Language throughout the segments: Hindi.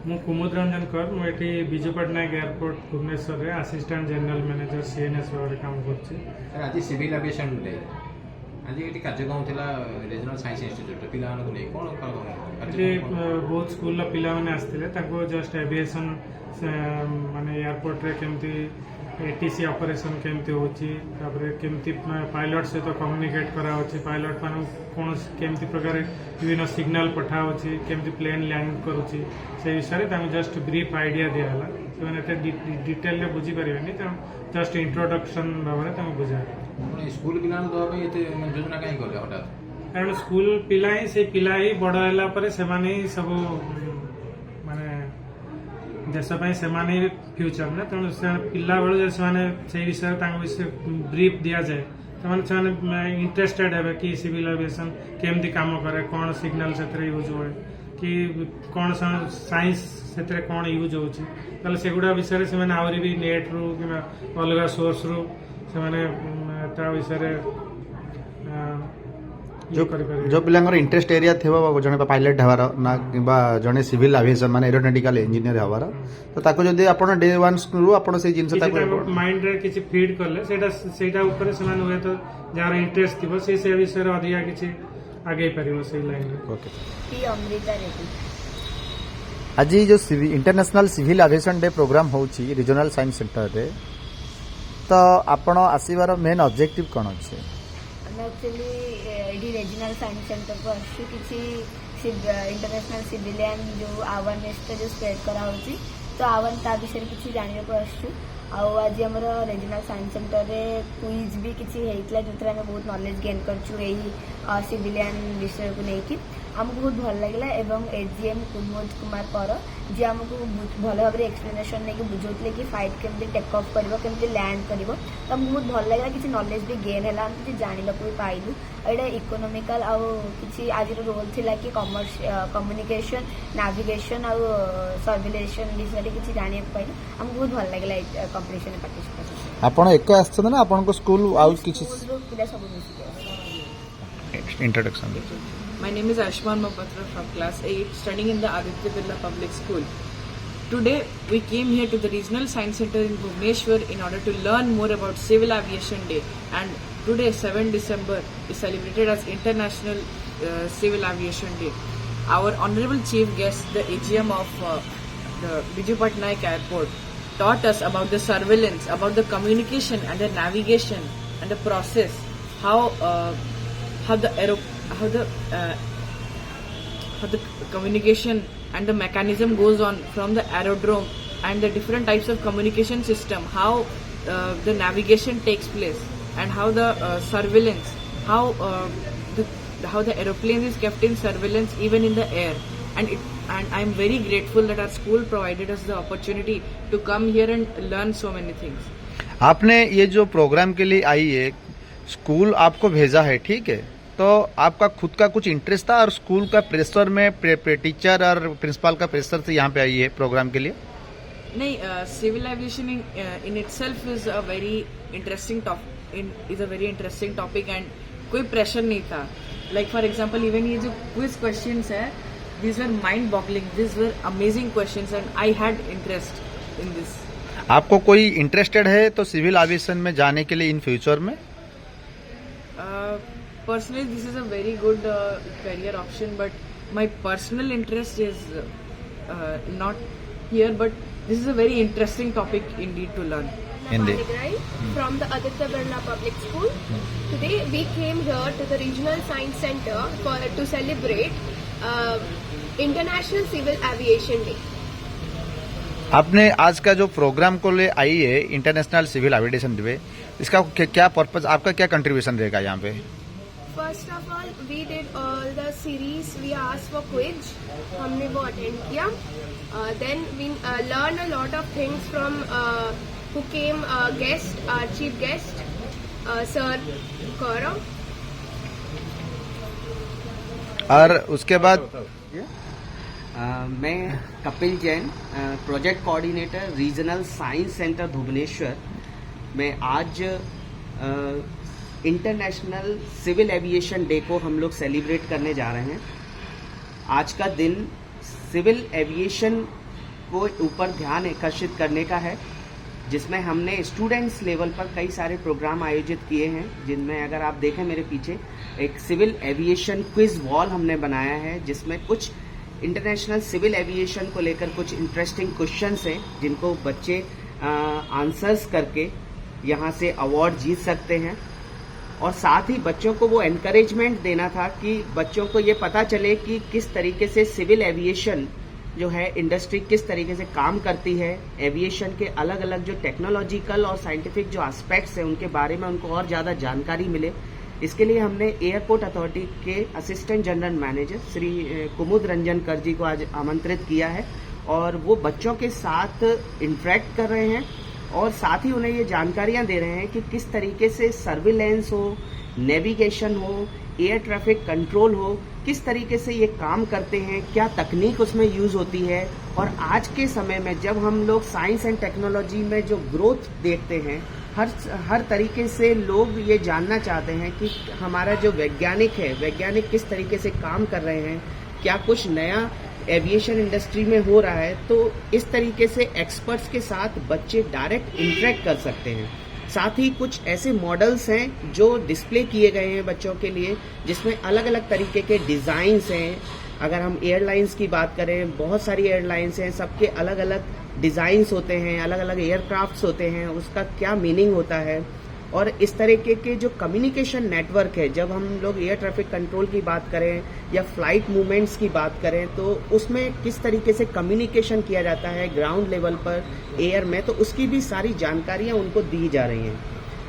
ମୁଁ କୁମୁଦ ରଞ୍ଜନ କର ମୁଁ ଏଠି ବିଜୁ ପଟ୍ଟନାୟକ ଏୟାରପୋର୍ଟ ଭୁବନେଶ୍ୱରରେ ଆସିଷ୍ଟାଣ୍ଟ ଜେନେରାଲ ମ୍ୟାନେଜର ସିଏନ୍ଏସ୍ ଭାବରେ କାମ କରୁଛି। ଆଜି ସିଭିଲ ଆଭିଏସନ୍ ଡେ, ଆଜି ଏଠି କାର୍ଯ୍ୟକ୍ରମ ଥିଲା ରିଜନାଲ ସାଇନ୍ସ ଇନଷ୍ଟିଚ୍ୟୁଟ୍ ପିଲାମାନଙ୍କୁ ନେଇ କ'ଣ ଏଠି ବହୁତ ସ୍କୁଲର ପିଲାମାନେ ଆସିଥିଲେ, ତାଙ୍କୁ ଜଷ୍ଟ ଏଭିଏସନ୍ ମାନେ ଏୟାରପୋର୍ଟରେ କେମିତି एटीसी ऑपरेशन केमती होची, तापरे केमती पायलट सहित कम्युनिकेट कराउची, पायलट मान कौन केमती प्रकार विभिन्न सिग्नल पठा होची, केमती प्लेन लैंड करूची से विषय में जस्ट ब्रीफ आइडिया दिया हला। से डिटेल रे बुझी परिबेनी, जस्ट इंट्रोडक्शन भाव में बुझा स्कूल पिला योजना कहीं कले हठात कारण स्कूल पिला ही से पिला ही बड़ है पर से सब माने देश से फ्यूचर ना तेणु पिला बेलू से विषय ब्रीफ दि जाए तो इंटरेस्टेड है कि सिविल एविएशन केमती काम करे, कौन सिग्नल से यूज हुए कि कौन साइंस से कौन यूज होता सेगुड़ा विषय से आहरी भी नेट रु कि अलग सोर्स रु से विषय जो पिलांगर इंटरेस्ट एरिया थेबा जने पायलट हवार ना किबा जने सिविल एविएशन माने एरोनॉटिकल इंजीनियर हवार तो ताको जदी आपण डे 1 रु आपण से जिंस ताको माइंड रे किछि फीड करले सेटा ऊपर से मान हुए तो जार इंटरेस्ट थिबो से विषय रे अधिका किछि आगे परिबो से लाइन रे। ओके पी अमृता रेड्डी आज जो international civil aviation day program होउची रीजनल साइंस सेंटर रे तो आपण आसीबार मेन ऑब्जेक्टिव कोन अछि? एक्चुअली ये रीजनल साइंस सेंटर को आसु किसी इंटरनेशनल सिविलियन जो अवेयरनेस जो स्प्रेड करा होची तो आवन ता विषय किसी जानने को आसु। आज आम रीजनल साइंस सेंटर रे क्विज भी किसी होता जो आम बहुत नॉलेज गेन करछु यही सिविलियन विषय को लेकिन आमको बहुत भल लगे एवं एजीएम कुमुद कुमार कर जी आमको भल भाव एक्सप्लेनेशन नहीं बुझाते कि फाइट केमती टेक ऑफ कर केमती लैंड कर तो आमको बहुत भल लगे किसी नॉलेज भी गेन है आम किसी जानवा भी पाइलु। एटा इकोनॉमिकल आउ किसी आज रोल थिला कि कमर्स कम्युनिकेशन नाविगेशन आउ सर्विलेशन विषय किसी जाना पाइलु आमको बहुत भल लगे कंपटीशन में पार्टिसिपेट। आपण एक आछन ना आपण को स्कूल आउट किसी पिला सब मिसी introduction. My name is Ashman Mapatra from class 8 studying in the Aditya Birla Public School. Today we came here to the Regional Science Center in Bhubaneswar in order to learn more about Civil Aviation Day, and today 7 December is celebrated as International Civil Aviation Day. Our honorable chief guest, the AGM of the Biju Patnaik Airport, taught us about the surveillance, about the communication and the navigation and the process, how the communication and the mechanism goes on from the aerodrome and the different types of communication system, how the navigation takes place and how the surveillance, how the aeroplane is kept in surveillance even in the air, and I am very grateful that our school provided us the opportunity to come here and learn so many things. आपने ये जो प्रोग्राम के लिए आई है, स्कूल आपको भेजा है, ठीक है, तो आपका खुद का कुछ इंटरेस्ट था और स्कूल का प्रेशर में टीचर और प्रिंसिपल का प्रेशर से यहाँ पे आई है प्रोग्राम के लिए? नहीं, civil aviation in itself is a very interesting topic and कोई प्रेशर नहीं था। लाइक फॉर एग्जांपल इवन ये जो क्विज क्वेश्चंस है, these were mind boggling, these were amazing questions and I had interest in this. आपको कोई इंटरेस्टेड है तो सिविल एविएशन में जाने के लिए इन फ्यूचर में? Personally, this is a very good career option, but my personal interest is not here, but this is a very interesting topic indeed to learn. From the Aditya Birla Public School. Today we came here to the Regional Science Center to celebrate International Civil Aviation Day. आपने आज का जो प्रोग्राम को ले आई है इंटरनेशनल सिविल एविएशन डे, इसका क्या पर्पज, आपका क्या कंट्रीब्यूशन रहेगा यहाँ पे? First of all, we did all the series. We asked for quiz. हमने वो attend किया. Then we learned a lot of things from who came guest, our chief guest, Sir Gaurav. और उसके बाद मैं Kapil Jain, project coordinator regional science centre Bhubaneswar. मैं आज इंटरनेशनल सिविल एविएशन डे को हम लोग सेलिब्रेट करने जा रहे हैं। आज का दिन सिविल एविएशन को ऊपर ध्यान आकर्षित करने का है, जिसमें हमने स्टूडेंट्स लेवल पर कई सारे प्रोग्राम आयोजित किए हैं, जिनमें अगर आप देखें मेरे पीछे एक सिविल एविएशन क्विज वॉल हमने बनाया है, जिसमें कुछ इंटरनेशनल सिविल एविएशन को लेकर कुछ इंटरेस्टिंग क्वेश्चंस हैं, जिनको बच्चे आंसर्स करके यहाँ से अवार्ड जीत सकते हैं। और साथ ही बच्चों को वो एनकरेजमेंट देना था कि बच्चों को ये पता चले कि किस तरीके से सिविल एविएशन जो है इंडस्ट्री किस तरीके से काम करती है, एविएशन के अलग अलग जो टेक्नोलॉजिकल और साइंटिफिक जो एस्पेक्ट्स हैं उनके बारे में उनको और ज़्यादा जानकारी मिले। इसके लिए हमने एयरपोर्ट अथॉरिटी के असिस्टेंट जनरल मैनेजर श्री कुमुद रंजन कर जी को आज आमंत्रित किया है, और वो बच्चों के साथ इंटरेक्ट कर रहे हैं और साथ ही उन्हें ये जानकारियां दे रहे हैं कि किस तरीके से सर्विलेंस हो, नेविगेशन हो, एयर ट्रैफिक कंट्रोल हो, किस तरीके से ये काम करते हैं, क्या तकनीक उसमें यूज होती है। और आज के समय में जब हम लोग साइंस एंड टेक्नोलॉजी में जो ग्रोथ देखते हैं, हर तरीके से लोग ये जानना चाहते हैं कि हमारा जो वैज्ञानिक किस तरीके से काम कर रहे हैं, क्या कुछ नया एविएशन इंडस्ट्री में हो रहा है। तो इस तरीके से एक्सपर्ट्स के साथ बच्चे डायरेक्ट इंटरेक्ट कर सकते हैं। साथ ही कुछ ऐसे मॉडल्स हैं जो डिस्प्ले किए गए हैं बच्चों के लिए, जिसमें अलग अलग तरीके के डिज़ाइंस हैं। अगर हम एयरलाइंस की बात करें, बहुत सारी एयरलाइंस हैं, सबके अलग अलग डिज़ाइंस होते हैं, अलग अलग एयरक्राफ्ट्स होते हैं, उसका क्या मीनिंग होता है। और इस तरीके के जो कम्युनिकेशन नेटवर्क है, जब हम लोग एयर ट्रैफिक कंट्रोल की बात करें या फ्लाइट मूवमेंट्स की बात करें, तो उसमें किस तरीके से कम्युनिकेशन किया जाता है ग्राउंड लेवल पर एयर में, तो उसकी भी सारी जानकारियां उनको दी जा रही हैं।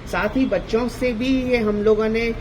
साथ ही बच्चों से भी ये हम लोगों ने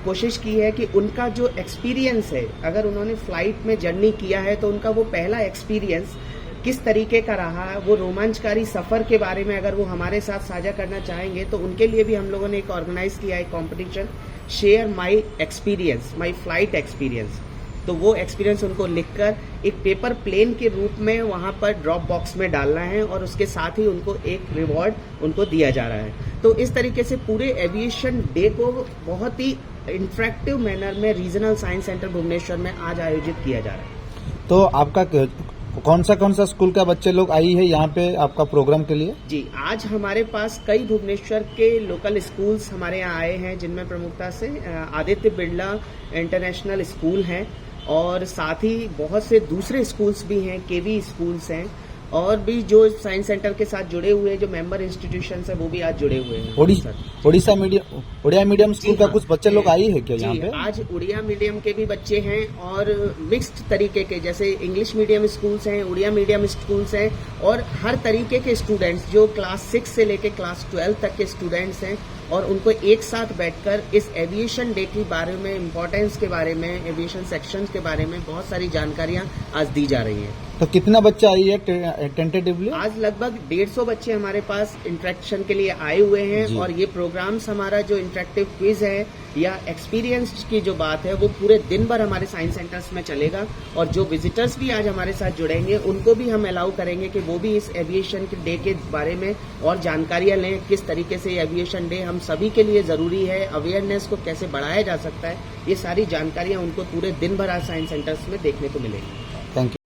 कोशिश की है कि उनका जो एक्सपीरियंस है, अगर उन्होंने फ्लाइट में जर्नी किया है तो उनका वो पहला एक्सपीरियंस किस तरीके का रहा, वो रोमांचकारी सफर के बारे में अगर वो हमारे साथ साझा करना चाहेंगे, तो उनके लिए भी हम लोगों ने एक ऑर्गेनाइज किया है competition, share my experience, my flight experience. तो वो एक्सपीरियंस उनको लिखकर एक पेपर प्लेन के रूप में वहां पर ड्रॉप बॉक्स में डालना है, और उसके साथ ही उनको एक रिवॉर्ड उनको दिया जा रहा है। तो इस तरीके से पूरे एविएशन डे को बहुत ही इंटरेक्टिव मैनर में रीजनल साइंस सेंटर भुवनेश्वर में आज आयोजित किया जा रहा है। तो आपका कौन सा स्कूल का बच्चे लोग आई है यहाँ पे आपका प्रोग्राम के लिए? जी, आज हमारे पास कई भुवनेश्वर के लोकल स्कूल्स हमारे यहाँ आए हैं, जिनमें प्रमुखता से आदित्य बिरला इंटरनेशनल स्कूल हैं, और साथ ही बहुत से दूसरे स्कूल्स भी हैं, केवी स्कूल्स हैं, और भी जो साइंस सेंटर के साथ जुड़े हुए जो मेंबर इंस्टीट्यूशंस हैं वो भी आज जुड़े हुए हैं। उड़िया मीडियम स्कूल का कुछ बच्चे लोग आई है क्या यहाँ पे? आज उड़िया मीडियम के भी बच्चे हैं, और मिक्स्ड तरीके के, जैसे इंग्लिश मीडियम स्कूल्स हैं, उड़िया मीडियम स्कूल्स हैं, और हर तरीके के स्टूडेंट्स जो क्लास 6 से लेके क्लास 12 तक के स्टूडेंट्स हैं, और उनको एक साथ बैठकर इस एविएशन डे के बारे में, इम्पोर्टेंस के बारे में, एविएशन सेक्शंस के बारे में बहुत सारी जानकारियां आज दी जा रही हैं। तो कितना बच्चा आई है टेंटेटिवली? आज लगभग 150 बच्चे हमारे पास इंटरेक्शन के लिए आए हुए हैं, और ये प्रोग्राम्स हमारा जो इंटरेक्टिव क्विज है या एक्सपीरियंस की जो बात है वो पूरे दिन भर हमारे साइंस सेंटर्स में चलेगा। और जो विजिटर्स भी आज हमारे साथ जुड़ेंगे उनको भी हम अलाउ करेंगे कि वो भी इस एविएशन के डे के बारे में और जानकारियां लें, किस तरीके से एविएशन डे हम सभी के लिए जरूरी है, अवेयरनेस को कैसे बढ़ाया जा सकता है, ये सारी जानकारियां उनको पूरे दिन भर आज साइंस सेंटर्स में देखने को मिलेंगी। Thank you.